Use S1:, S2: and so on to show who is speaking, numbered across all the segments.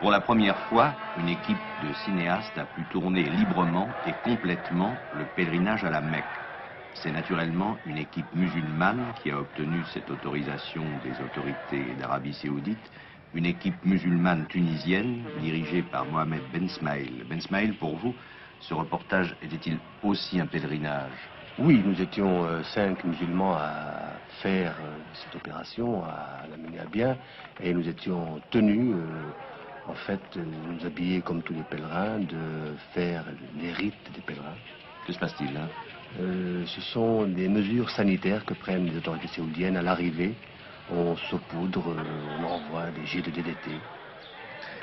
S1: Pour la première fois, une équipe de cinéastes a pu tourner librement et complètement le pèlerinage à la Mecque. C'est naturellement une équipe musulmane qui a obtenu cette autorisation des autorités d'Arabie Saoudite, une équipe musulmane tunisienne dirigée par Mohamed Ben Smaïl. Ben Smaïl, pour vous, ce reportage était-il aussi un pèlerinage?
S2: Oui, nous étions 5 musulmans à faire cette opération, à la mener à bien, et nous étions tenus, en fait, de nous habiller comme tous les pèlerins, de faire les rites des pèlerins.
S1: Que se passe-t-il là?
S2: Ce sont des mesures sanitaires que prennent les autorités saoudiennes à l'arrivée. On saupoudre, on envoie des jets de DDT.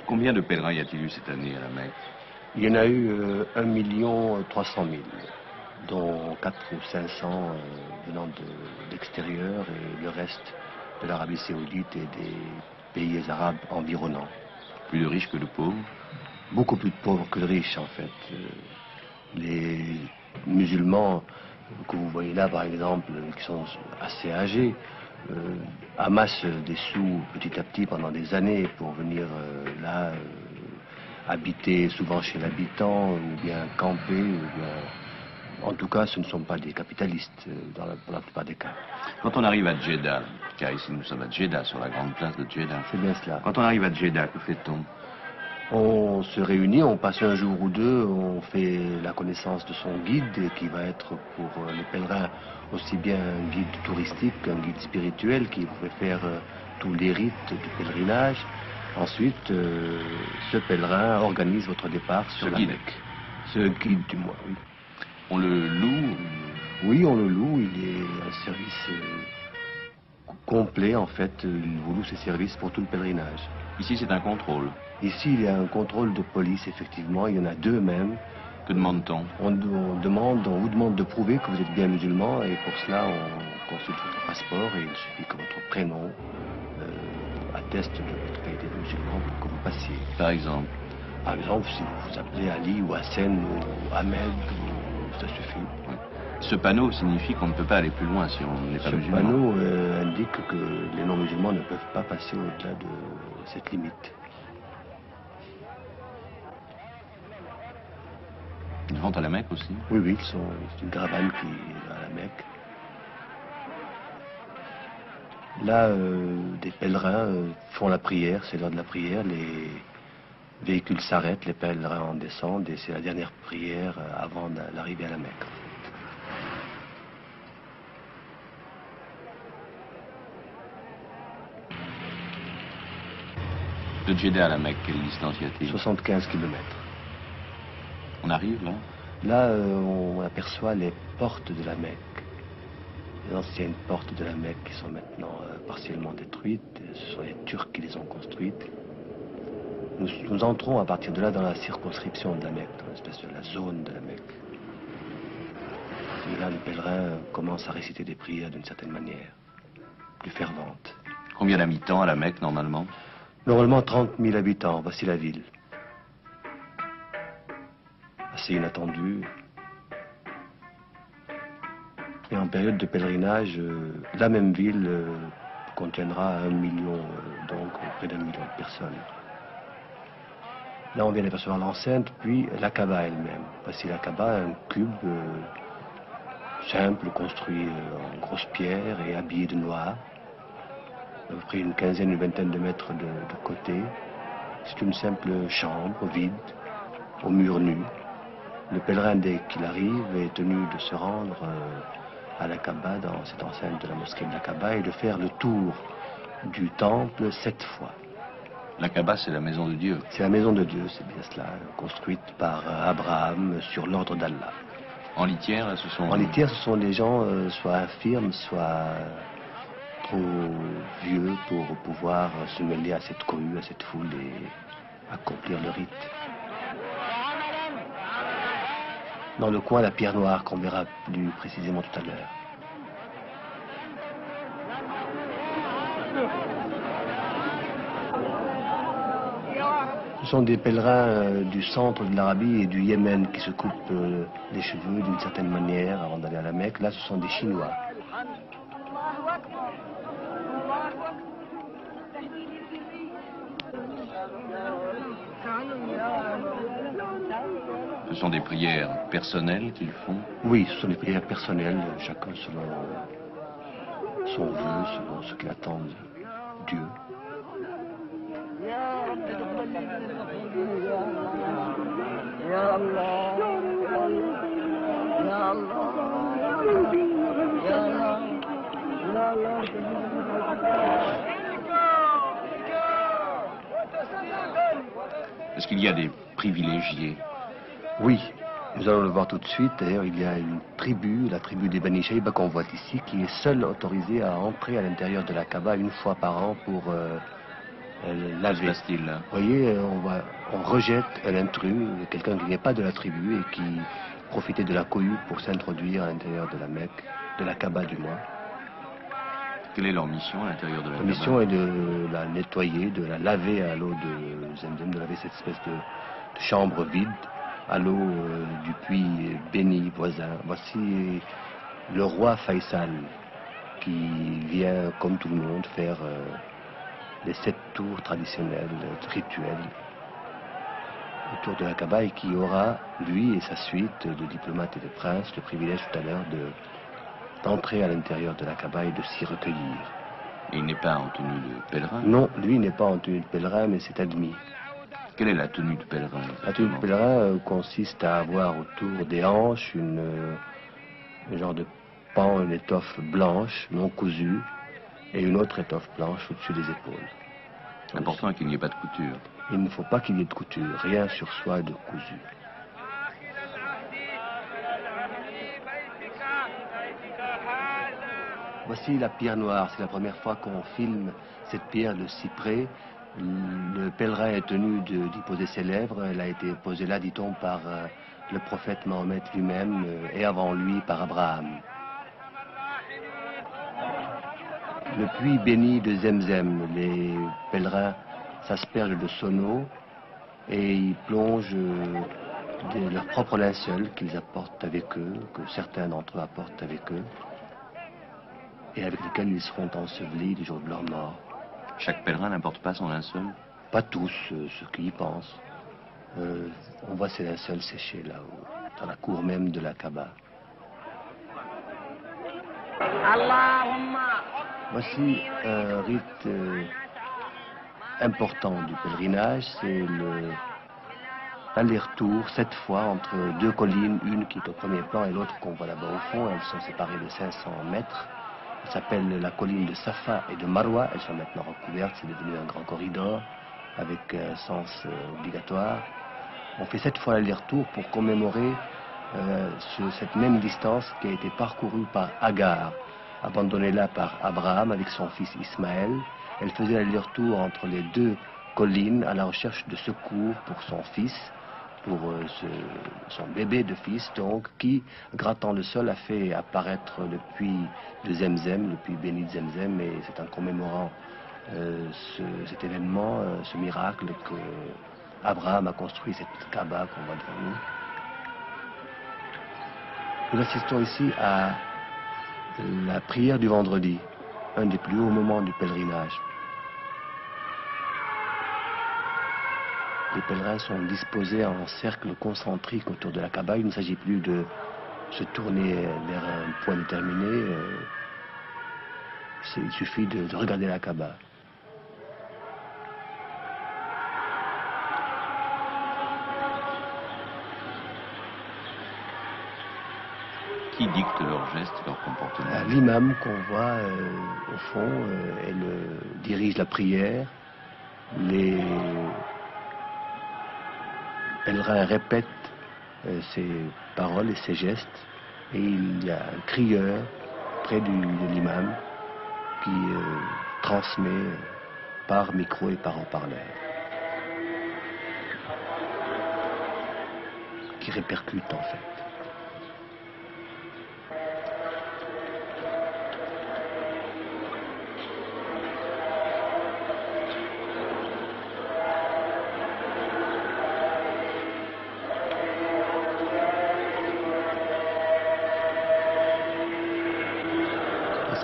S1: Combien de pèlerins y a-t-il eu cette année à la Mecque?
S2: Il y en a eu 1 300 000. Dont 400 ou 500 venant de l'extérieur et le reste de l'Arabie Saoudite et des pays arabes environnants.
S1: Plus de riches que de pauvres?
S2: Beaucoup plus de pauvres que de riches, en fait. Les musulmans que vous voyez là, par exemple, qui sont assez âgés, amassent des sous petit à petit pendant des années pour venir là habiter souvent chez l'habitant, ou bien camper, ou bien... En tout cas, ce ne sont pas des capitalistes pour la plupart des cas.
S1: Quand on arrive à Djeddah, car ici nous sommes à Djeddah, sur la grande place de Djeddah.
S2: C'est bien cela.
S1: Quand on arrive à Djeddah, que fait-on?
S2: On se réunit, on passe un jour ou deux, on fait la connaissance de son guide, qui va être pour les pèlerins aussi bien un guide touristique qu'un guide spirituel, qui vous fait faire tous les rites du pèlerinage. Ensuite, ce pèlerin organise votre départ sur la Mecque. Ce guide, du moins, oui.
S1: On le loue?
S2: Oui, on le loue. Il est un service complet, en fait. Il vous loue ses services pour tout le pèlerinage.
S1: Ici, c'est un contrôle.
S2: Ici, il y a un contrôle de police, effectivement. Il y en a 2 même.
S1: Que demande-t-on?
S2: On vous demande de prouver que vous êtes bien musulman, et pour cela, on consulte votre passeport, et il suffit que votre prénom atteste de votre qualité de musulman pour que vous passiez.
S1: Par exemple?
S2: Par exemple, si vous vous appelez Ali ou Hassan ou Ahmed, ça suffit.
S1: Oui. Ce panneau signifie qu'on ne peut pas aller plus loin si on n'est pas musulman.
S2: Ce panneau indique que les non-musulmans ne peuvent pas passer au-delà de cette limite.
S1: Ils vont à la Mecque aussi?
S2: Oui, oui, c'est une caravane qui va à la Mecque. Là, des pèlerins font la prière, c'est l'heure de la prière, les véhicules s'arrêtent, les pèlerins en descendent, et c'est la dernière prière avant l'arrivée à la Mecque.
S1: De Djeddah à la Mecque, quelle distance y a-t-il?
S2: 75 km.
S1: On arrive là?
S2: Là, on aperçoit les portes de la Mecque. Les anciennes portes de la Mecque qui sont maintenant partiellement détruites. Ce sont les Turcs qui les ont construites. Nous entrons à partir de là dans la circonscription de la Mecque, dans l'espèce de la zone de la Mecque. Et là, le pèlerin commence à réciter des prières d'une certaine manière, plus fervente.
S1: Combien d'habitants à la Mecque, normalement?
S2: Normalement, 30 000 habitants. Voici la ville. Assez inattendue. Et en période de pèlerinage, la même ville contiendra 1 million, donc près d'1 million de personnes. Là, on vient d'apercevoir l'enceinte, puis la Kaaba elle-même. Voici la Kaaba, un cube simple, construit en grosse pierre et habillé de noir. À peu près une quinzaine, une vingtaine de mètres de côté. C'est une simple chambre vide, aux murs nus. Le pèlerin, dès qu'il arrive, est tenu de se rendre à la Kaaba, dans cette enceinte de la mosquée de la Kaaba, et de faire le tour du temple 7 fois.
S1: La Kaaba, c'est la maison de Dieu.
S2: C'est la maison de Dieu, c'est bien cela, construite par Abraham sur l'ordre d'Allah.
S1: En litière, là, ce sont...
S2: En litière, ce sont des gens soit infirmes, soit trop vieux pour pouvoir se mêler à cette cohue, à cette foule et accomplir le rite. Dans le coin, la pierre noire qu'on verra plus précisément tout à l'heure. Ce sont des pèlerins du centre de l'Arabie et du Yémen qui se coupent les cheveux d'une certaine manière avant d'aller à la Mecque. Là, ce sont des Chinois.
S1: Ce sont des prières personnelles qu'ils font?
S2: Oui, ce sont des prières personnelles, chacun selon son vœu, selon ce qu'il attend de Dieu.
S1: Est-ce qu'il y a des privilégiés?
S2: Oui, nous allons le voir tout de suite. D'ailleurs, il y a une tribu, la tribu des Bani Shayba qu'on voit ici, qui est seule autorisée à entrer à l'intérieur de la Kaaba une fois par an pour laver.
S1: Que se passe-t-il là?
S2: Vous voyez, on rejette un intrus, quelqu'un qui n'est pas de la tribu et qui profitait de la cohue pour s'introduire à l'intérieur de la Mecque, de la Kaaba du moins.
S1: Quelle est leur mission à l'intérieur de la
S2: La
S1: Kaaba?
S2: mission est de la nettoyer, de la laver à l'eau de Zemzem, de laver cette espèce de chambre vide à l'eau du puits béni voisin. Voici le roi Faisal qui vient, comme tout le monde, faire les 7 tours traditionnels, rituels autour de la Kaaba et qui aura, lui et sa suite de diplomates et de princes, le privilège tout à l'heure d'entrer à l'intérieur de la Kaaba et de s'y recueillir.
S1: Et il n'est pas en tenue de pèlerin?
S2: Non, lui n'est pas en tenue de pèlerin, mais c'est admis.
S1: Quelle est la tenue de pèlerin?
S2: La tenue de pèlerin consiste à avoir autour des hanches un genre de pan, une étoffe blanche, non cousue, et une autre étoffe blanche au-dessus des épaules.
S1: L'important est qu'il n'y ait pas de couture.
S2: Il ne faut pas qu'il y ait de couture, rien sur soi de cousu. Voici la pierre noire, c'est la première fois qu'on filme cette pierre de si près. Le pèlerin est tenu d'y poser ses lèvres. Elle a été posée là, dit-on, par le prophète Mahomet lui-même et avant lui par Abraham. Le puits béni de Zemzem, les pèlerins s'aspergent de sonneau et ils plongent leur propre linceul qu'ils apportent avec eux, que certains d'entre eux apportent avec eux, et avec lesquels ils seront ensevelis le jour de leur mort.
S1: Chaque pèlerin n'apporte pas son linceul?
S2: Pas tous, ceux qui y pensent. On voit ces linceuls séchés là-haut, dans la cour même de la Kaaba. Voici un rite important du pèlerinage, c'est l'aller-retour 7 fois entre 2 collines, une qui est au premier plan et l'autre qu'on voit là-bas au fond. Elles sont séparées de 500 mètres. Elle s'appelle la colline de Safa et de Marwa. Elles sont maintenant recouvertes, c'est devenu un grand corridor avec un sens obligatoire. On fait 7 fois l'aller-retour pour commémorer cette même distance qui a été parcourue par Agar, abandonnée là par Abraham avec son fils Ismaël. Elle faisait l'aller-retour entre les 2 collines à la recherche de secours pour son fils, pour son bébé de fils, donc, qui, grattant le sol, a fait apparaître le puits de Zemzem, le puits béni de Zemzem, et c'est en commémorant cet événement, ce miracle, que Abraham a construit cette Kaaba qu'on voit devant nous. Nous assistons ici à la prière du vendredi, un des plus hauts moments du pèlerinage. Les pèlerins sont disposés en cercle concentrique autour de la Kaaba. Il ne s'agit plus de se tourner vers un point déterminé. Il suffit de regarder la Kaaba.
S1: Qui dicte leurs gestes, leurs comportements?
S2: L'imam qu'on voit au fond, dirige la prière. Les pèlerins répètent ses paroles et ses gestes. Et il y a un crieur près de l'imam qui transmet par micro et par haut-parleur, qui répercute en fait.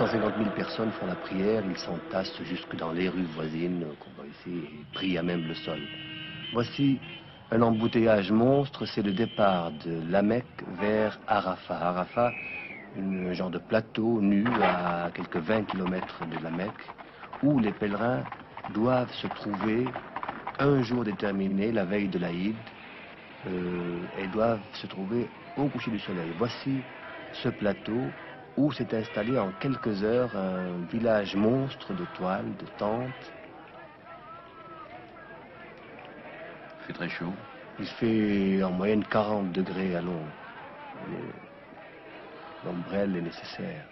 S2: « 150 000 personnes font la prière, ils s'entassent jusque dans les rues voisines qu'on voit ici et prient à même le sol. Voici un embouteillage monstre, c'est le départ de la Mecque vers Arafat. Arafat, un genre de plateau nu à quelques 20 kilomètres de la Mecque, où les pèlerins doivent se trouver un jour déterminé, la veille de l'Aïd, et doivent se trouver au coucher du soleil. Voici ce plateau où s'est installé en quelques heures un village monstre de toiles, de tentes.
S1: Il fait très chaud.
S2: Il fait en moyenne 40 degrés à l'ombre. L'ombrelle est nécessaire.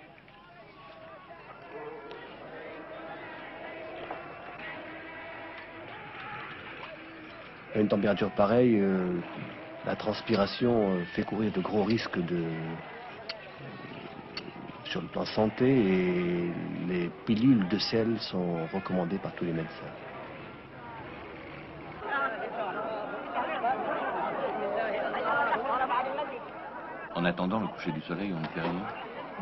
S2: À une température pareille, la transpiration fait courir de gros risques sur le plan santé, et les pilules de sel sont recommandées par tous les médecins.
S1: En attendant le coucher du soleil, on ne fait rien.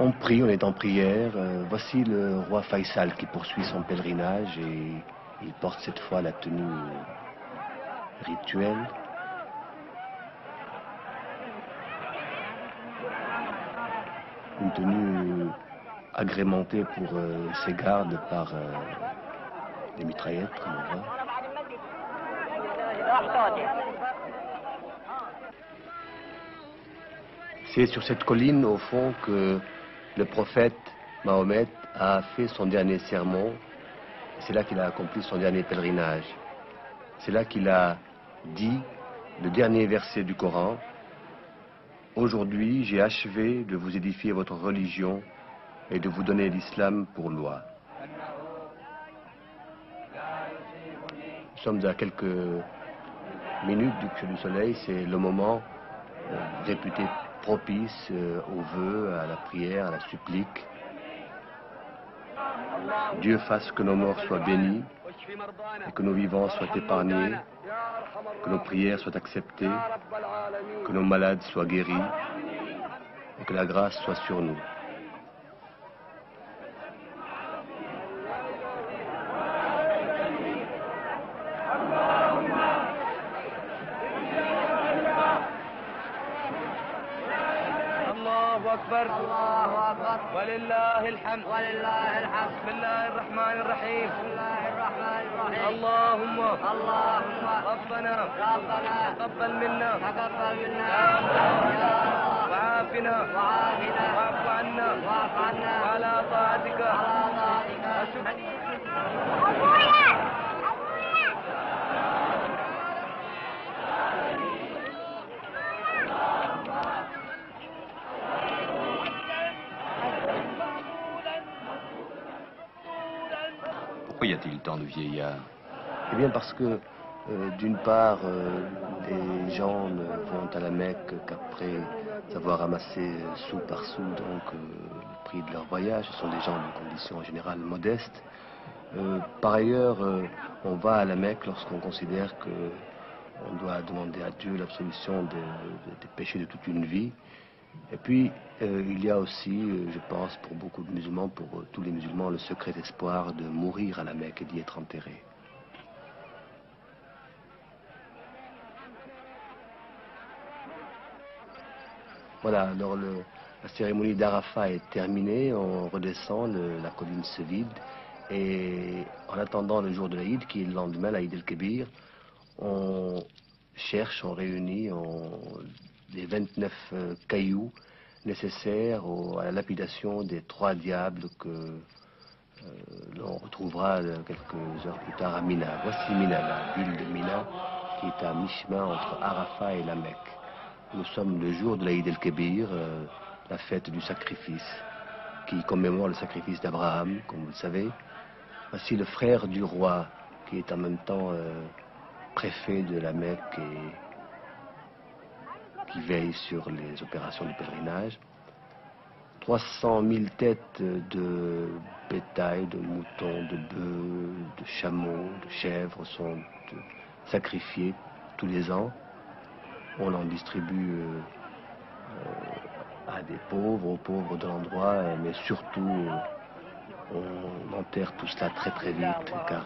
S2: On prie, on est en prière. Voici le roi Faisal qui poursuit son pèlerinage, et il porte cette fois la tenue rituelle. Une tenue agrémentée pour ses gardes par des mitraillettes, comme on voit. C'est sur cette colline, au fond, que le prophète Mahomet a fait son dernier sermon. C'est là qu'il a accompli son dernier pèlerinage. C'est là qu'il a dit le dernier verset du Coran. Aujourd'hui, j'ai achevé de vous édifier votre religion et de vous donner l'islam pour loi. Nous sommes à quelques minutes du coucher du soleil. C'est le moment réputé propice aux vœux, à la prière, à la supplique. Dieu fasse que nos morts soient bénis et que nos vivants soient épargnés, que nos prières soient acceptées, que nos malades soient guéris et que la grâce soit sur nous.
S3: أكبر الله أكبر ولله الحمد ولله الحمد بسم الله الرحمن الرحيم بسم الله الرحمن الرحيم اللهم ربنا تقبل منا وعافنا واعف عنا وعلى طاعتك
S1: Pourquoi y a-t-il tant de vieillards?
S2: Eh bien parce que, d'une part, les gens ne vont à la Mecque qu'après avoir amassé sou par sou, donc le prix de leur voyage. Ce sont des gens de conditions en général modestes. Par ailleurs, on va à la Mecque lorsqu'on considère qu'on doit demander à Dieu l'absolution des péchés de toute une vie. Et puis, il y a aussi, je pense, pour beaucoup de musulmans, pour tous les musulmans, le secret espoir de mourir à la Mecque et d'y être enterré. Voilà, alors la cérémonie d'Arafat est terminée, on redescend, la colline se vide, et en attendant le jour de l'Aïd, qui est le lendemain, l'Aïd el-Kébir, on cherche, on réunit les 29 cailloux nécessaires à la lapidation des 3 diables que l'on retrouvera quelques heures plus tard à Mina. Voici Mina, la ville de Mina, qui est à mi-chemin entre Arafat et la Mecque. Nous sommes le jour de l'Aïd el-Kébir, la fête du sacrifice, qui commémore le sacrifice d'Abraham, comme vous le savez. Voici le frère du roi, qui est en même temps préfet de la Mecque et qui veille sur les opérations de pèlerinage. 300 000 têtes de bétail, de moutons, de bœufs, de chameaux, de chèvres sont sacrifiées tous les ans. On en distribue à des pauvres, aux pauvres de l'endroit, mais surtout on enterre tout cela très très vite, car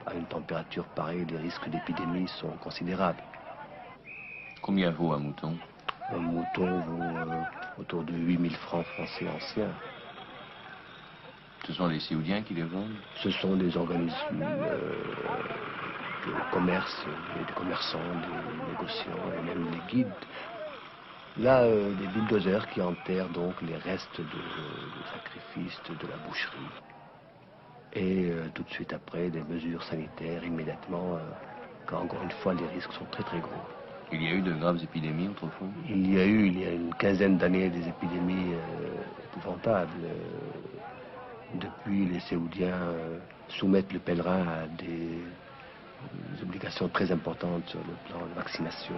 S2: À une température pareille, les risques d'épidémie sont considérables.
S1: Combien vaut un mouton?
S2: Un mouton vaut autour de 8000 francs français anciens.
S1: Ce sont les Séoudiens qui les vendent?
S2: Ce sont des organismes de commerce, des commerçants, des négociants et même les guides. Là, des bulldozers qui enterrent donc les restes de sacrifices de la boucherie. Et tout de suite après, des mesures sanitaires immédiatement, car encore une fois, les risques sont très très gros.
S1: Il y a eu de graves épidémies autrefois?
S2: Il y a une quinzaine d'années, des épidémies épouvantables. Depuis, les Séoudiens soumettent le pèlerin à des obligations très importantes sur le plan de vaccination,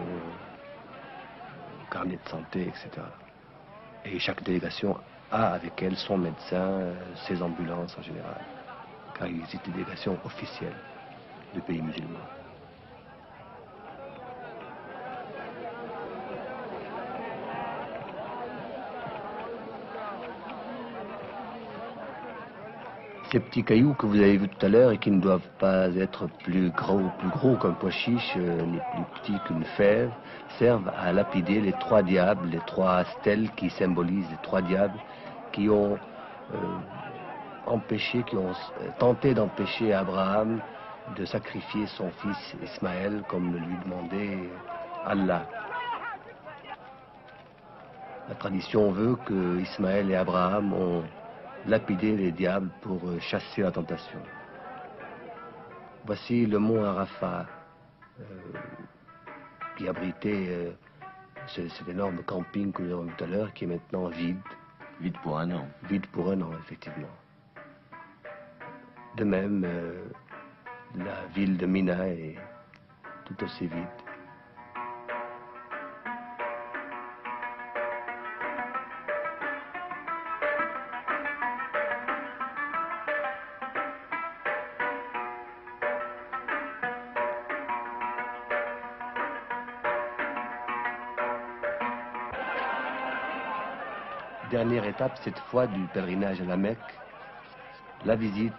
S2: carnet de santé, etc. Et chaque délégation a avec elle son médecin, ses ambulances en général, car il existe des délégations officielles de pays musulmans. Ces petits cailloux que vous avez vus tout à l'heure et qui ne doivent pas être plus gros qu'un pois chiche, ni plus petits qu'une fève, servent à lapider les trois diables, les trois stèles qui symbolisent les trois diables qui ont tenté d'empêcher Abraham de sacrifier son fils Ismaël comme le lui demandait Allah. La tradition veut que Ismaël et Abraham ont lapidé les diables pour chasser la tentation. Voici le mont Arafat qui abritait cet énorme camping que nous avons vu tout à l'heure, qui est maintenant vide.
S1: Vide pour un an.
S2: Vide pour un an, effectivement. De même, la ville de Mina est tout aussi vide. Dernière étape, cette fois, du pèlerinage à la Mecque, la visite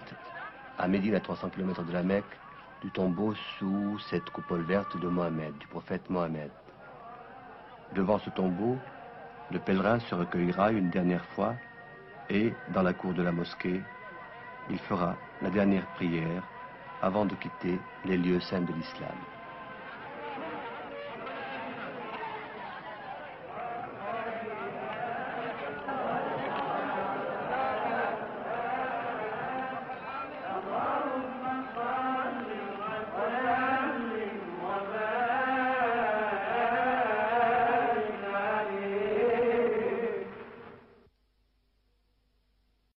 S2: à Médine, à 300 km de la Mecque, du tombeau sous cette coupole verte de Mohammed, du prophète Mohammed. Devant ce tombeau, le pèlerin se recueillera une dernière fois et, dans la cour de la mosquée, il fera la dernière prière avant de quitter les lieux saints de l'islam.